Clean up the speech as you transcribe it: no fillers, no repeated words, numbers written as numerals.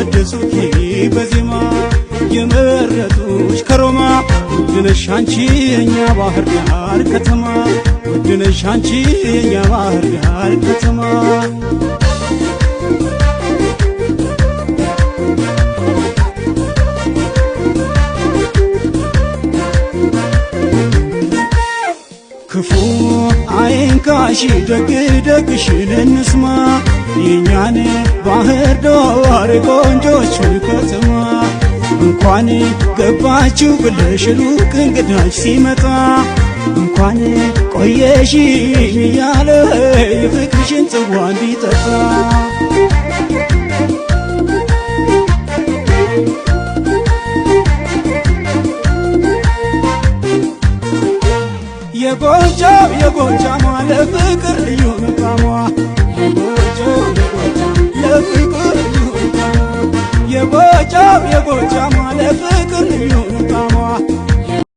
አወደሱኪ በዜማ የመረጡሽ ከሮማ ውድነሽ አንቺ የኛ ባህር ዳር ከተማ ውድነሽ አንቺ የኛ ባህር ዳር ከተማ ክፉ አይንካሽ ደግ ደግሽን እንስማ የኛን ባህር ዳር ቆንጆችን ከተማ እንኳን ገባችሁ ብለሽ ሩቅ እንግዳሽ ሲመጣ እንኳን ቆየሽ እያለ የፍቅርሽን ጽዋ እንዲጠጣ የጎጃም ለፍቅር ልዩ መቃሟ ለፍቅር ልዩ መቃሟ የጎጃም ለፍቅር ልዩ